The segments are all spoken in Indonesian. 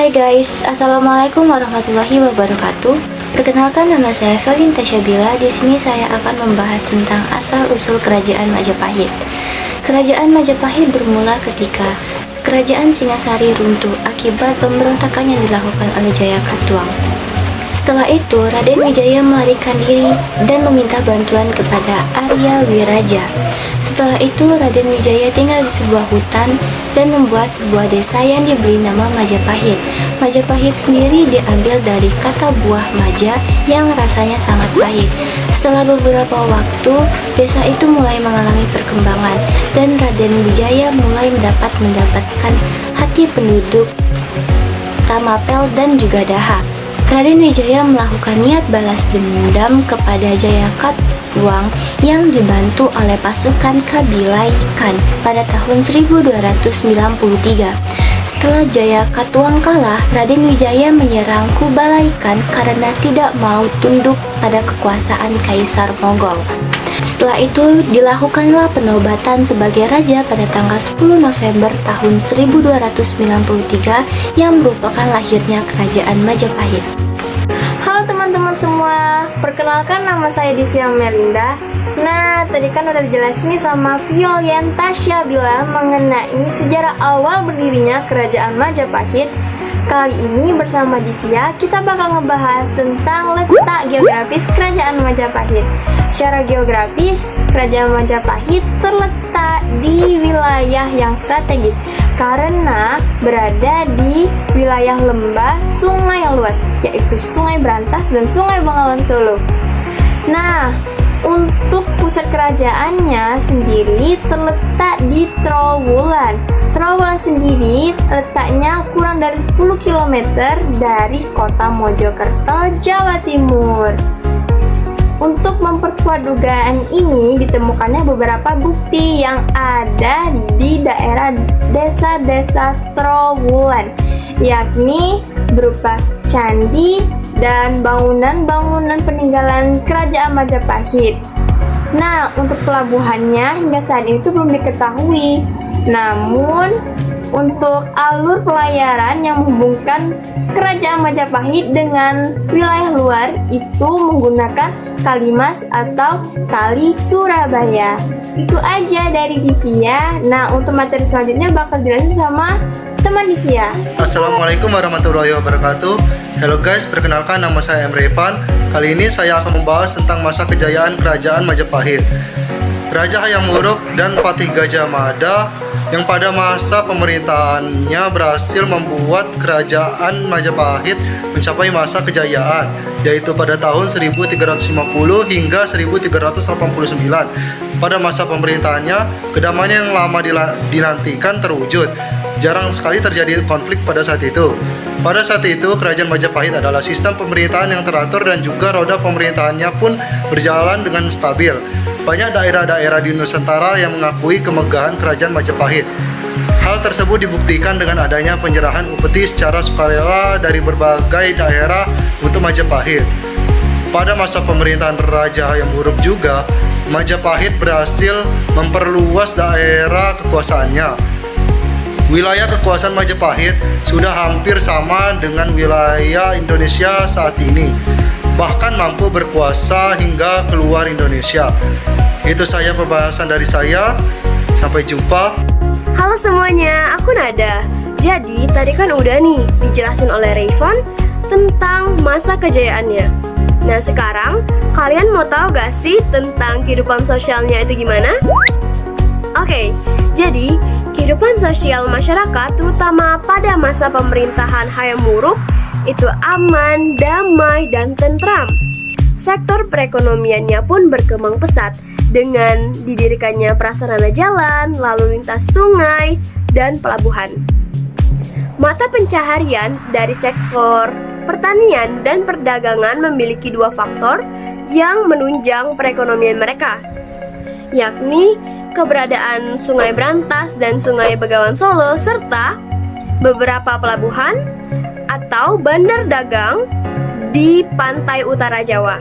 Hai guys, Assalamualaikum warahmatullahi wabarakatuh. Perkenalkan, nama saya Felinta Syabila. Di sini saya akan membahas tentang asal-usul Kerajaan Majapahit. Kerajaan Majapahit bermula ketika Kerajaan Singasari runtuh akibat pemberontakan yang dilakukan oleh Jayakatwang. Setelah itu, Raden Wijaya melarikan diri dan meminta bantuan kepada Arya Wiraja. Setelah itu, Raden Wijaya tinggal di sebuah hutan dan membuat sebuah desa yang diberi nama Majapahit. Majapahit sendiri diambil dari kata buah maja yang rasanya sangat pahit. Setelah beberapa waktu, desa itu mulai mengalami perkembangan dan Raden Wijaya mulai mendapatkan hati penduduk Tamapel dan juga Daha. Raden Wijaya melakukan niat balas dendam kepada Jayakatwang yang dibantu oleh pasukan Kabilai Khan pada tahun 1293. Setelah Jayakatwang kalah, Raden Wijaya menyerang Kubalai Khan karena tidak mau tunduk pada kekuasaan Kaisar Monggol. Setelah itu, dilakukanlah penobatan sebagai raja pada tanggal 10 November tahun 1293 yang merupakan lahirnya Kerajaan Majapahit. Halo teman-teman semua, perkenalkan nama saya Divya Melinda. Nah, tadi kan udah dijelasin nih sama Violenta Syabila mengenai sejarah awal berdirinya Kerajaan Majapahit. Kali ini bersama Divya, kita bakal ngebahas tentang letak geografis Kerajaan Majapahit. Secara geografis, Kerajaan Majapahit terletak di wilayah yang strategis karena berada di wilayah lembah sungai yang luas, yaitu Sungai Brantas dan Sungai Bengawan Solo. Nah, untuk pusat kerajaannya sendiri terletak di Trowulan. Trowulan sendiri letaknya kurang dari 10 km dari kota Mojokerto, Jawa Timur. Untuk memperkuat dugaan ini, ditemukannya beberapa bukti yang ada di daerah desa-desa Trowulan, yakni berupa candi dan bangunan-bangunan peninggalan Kerajaan Majapahit. Nah, untuk pelabuhannya hingga saat ini itu belum diketahui. Namun, untuk alur pelayaran yang menghubungkan Kerajaan Majapahit dengan wilayah luar itu menggunakan Kalimas atau Kali Surabaya. Itu aja dari Divya. Nah, untuk materi selanjutnya bakal dijelasin sama teman Divya. Assalamualaikum warahmatullahi wabarakatuh. Halo guys, perkenalkan nama saya Emre Ivan. Kali ini saya akan membahas tentang masa kejayaan Kerajaan Majapahit. Raja Hayam Wuruk dan Patih Gajah Mada yang pada masa pemerintahannya berhasil membuat Kerajaan Majapahit mencapai masa kejayaan, yaitu pada tahun 1350 hingga 1389. Pada masa pemerintahannya, kedamaian yang lama dinantikan terwujud. Jarang sekali terjadi konflik pada saat itu. Pada saat itu, Kerajaan Majapahit adalah sistem pemerintahan yang teratur dan juga roda pemerintahannya pun berjalan dengan stabil. Banyak daerah-daerah di Nusantara yang mengakui kemegahan Kerajaan Majapahit. Hal tersebut dibuktikan dengan adanya penyerahan upeti secara sukarela dari berbagai daerah untuk Majapahit. Pada masa pemerintahan Raja Hayam Wuruk juga, Majapahit berhasil memperluas daerah kekuasaannya. Wilayah kekuasaan Majapahit sudah hampir sama dengan wilayah Indonesia saat ini, bahkan mampu berkuasa hingga keluar Indonesia. Itu saja pembahasan dari saya. Sampai jumpa. Halo semuanya, aku Nada. Jadi, tadi kan udah nih dijelasin oleh Rayvon tentang masa kejayaannya. Nah, sekarang kalian mau tahu gak sih tentang kehidupan sosialnya itu gimana? Oke, jadi kehidupan sosial masyarakat terutama pada masa pemerintahan Hayam Wuruk itu aman, damai, dan tentram. Sektor perekonomiannya pun berkembang pesat dengan didirikannya prasarana jalan, lalu lintas sungai, dan pelabuhan. Mata pencaharian dari sektor pertanian dan perdagangan memiliki dua faktor yang menunjang perekonomian mereka, yakni keberadaan Sungai Brantas dan Sungai Bengawan Solo serta beberapa pelabuhan atau bandar dagang di pantai utara Jawa.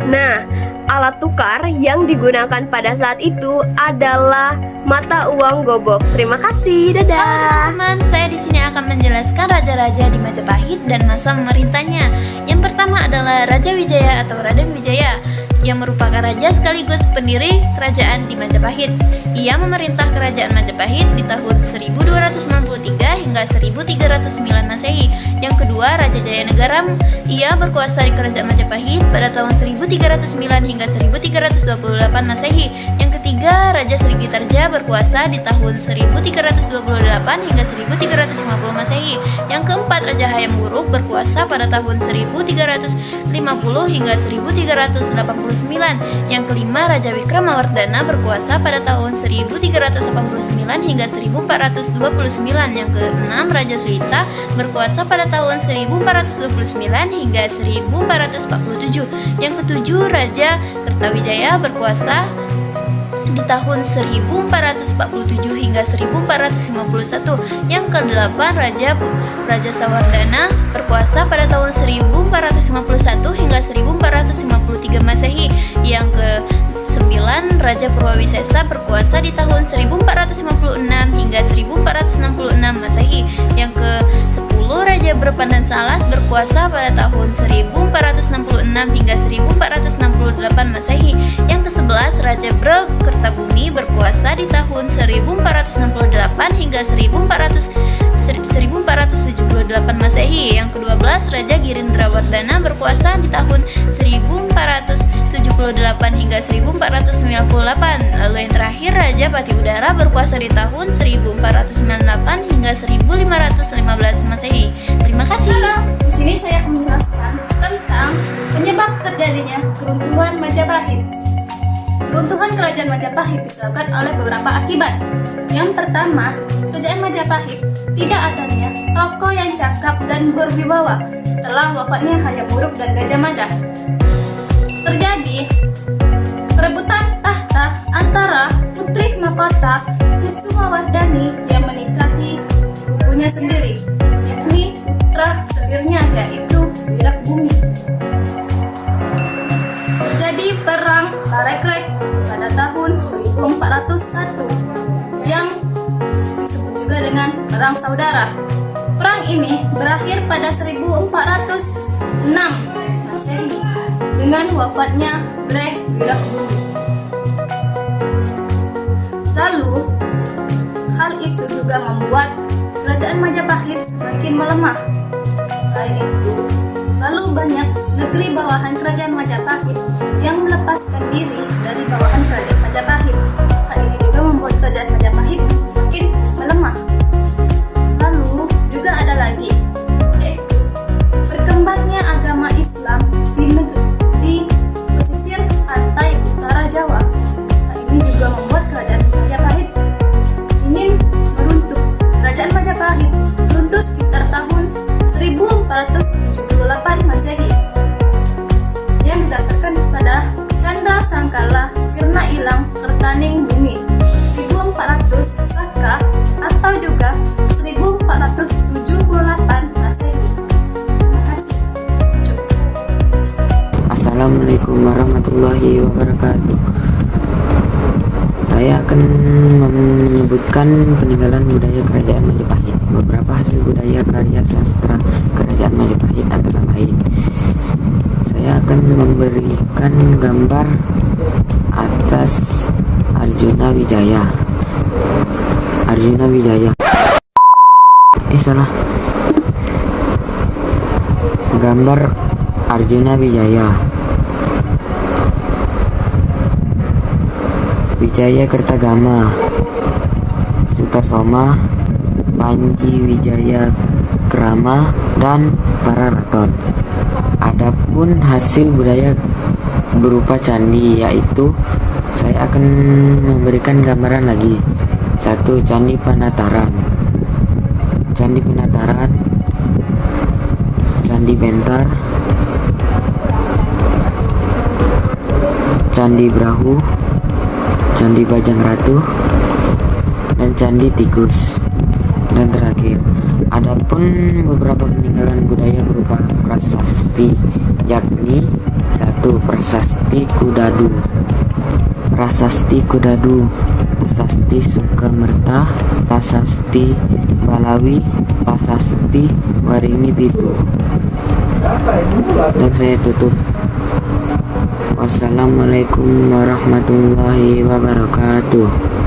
Nah, alat tukar yang digunakan pada saat itu adalah mata uang gobok. Terima kasih, dadah. Halo teman-teman, saya di sini akan menjelaskan menjelaskan raja-raja di Majapahit dan masa memerintahnya. Yang pertama adalah Raja Wijaya atau Raden Wijaya, yang merupakan raja sekaligus pendiri kerajaan di Majapahit. Ia memerintah kerajaan Majapahit di tahun 1293 hingga 1309 Masehi. Yang kedua, Raja Jayanegara. Ia berkuasa di kerajaan Majapahit pada tahun 1309 hingga 1328 Masehi. Yang ketiga, Raja Srigitarja berkuasa di tahun 1328 hingga 1350 Masehi. Yang keempat, Raja Hayam Wuruk berkuasa pada tahun 1350 hingga 1389. Yang kelima, Raja Wikramawardhana berkuasa pada tahun 1389 hingga 1429. Yang keenam, Raja Suhita berkuasa pada tahun 1429 hingga 1447. Yang ketujuh, Raja Kertawijaya berkuasa di tahun 1447 hingga 1451. Yang kedelapan, Raja Sawardhana berkuasa pada tahun 1451 hingga 1453 Masehi. Yang ke-9, Raja Purwawisesa berkuasa di tahun 1456 hingga 1466 Masehi. Yang ke-10, Raja Berpandan Salas berkuasa pada tahun 1466 hingga 1468 Masehi. Yang ke-11, Raja Kertabumi berkuasa di tahun 1468 hingga 1478 Masehi. Yang ke-12, Raja Girindrawardhana berkuasa di tahun 1478 hingga 1498. Lalu yang terakhir, Raja Patiudara berkuasa di tahun 1498 hingga 1515 Masehi. Terima kasih. Di sini saya akan menjelaskan tentang penyebab terjadinya keruntuhan Majapahit. Keruntuhan kerajaan Majapahit disebabkan oleh beberapa akibat. Yang pertama, kerajaan Majapahit tidak adanya tokoh yang cakap dan berwibawa setelah wafatnya Hayam Wuruk dan Gajah Mada. Terjadi perebutan tahta antara Putri Mahkota Kusumawardhani yang menikahi sepupunya sendiri, yakni putra setirnya yaitu Wirakbumi. Terjadi perang Larekrek pada tahun 1401 yang disebut juga dengan Perang Saudara. Perang ini berakhir pada 1406 Masehi dengan wafatnya Breh Wirakbumi. Lalu, hal itu juga membuat kerajaan Majapahit semakin melemah. Selain itu, lalu banyak negeri bawahan kerajaan Majapahit yang melepaskan diri dari bawahan kerajaan Majapahit. Hal ini juga membuat kerajaan Majapahit semakin melemah. Lalu juga ada lagi, yaitu berkembangnya agama Islam di pesisir pantai utara Jawa. Hal ini juga membuat kerajaan Majapahit ingin meruntuh. Kerajaan Majapahit runtuh sekitar tahun 1478 Masehi yang didasarkan pada Canda Sangkala Sirna Ilang Kertaning Bumi 1400 Saka atau juga 1478 Masehi. Terima kasih. Assalamualaikum warahmatullahi wabarakatuh. Saya akan menyebutkan peninggalan budaya kerajaan Majapahit. Beberapa hasil budaya karya sastra kerajaan Majapahit antara lain. Saya akan memberikan gambar atas Arjuna Wijaya. Salah. Gambar Arjuna Wijaya. Wijaya Kertagama, Sutasoma, Panji Wijaya Krama, dan para raton. Adapun hasil budaya berupa candi, yaitu saya akan memberikan gambaran lagi. 1. Candi Penataran, Candi Bentar, Candi Brahu, Candi Bajang Ratu, dan Candi Tikus. Dan terakhir, adapun beberapa peninggalan budaya berupa prasasti, yakni 1. Prasasti Kudadu, Prasasti Sukamerta, Prasasti Balawi Prasasti Waringin Pitu. Dan saya tutup. Wassalamualaikum warahmatullahi wabarakatuh.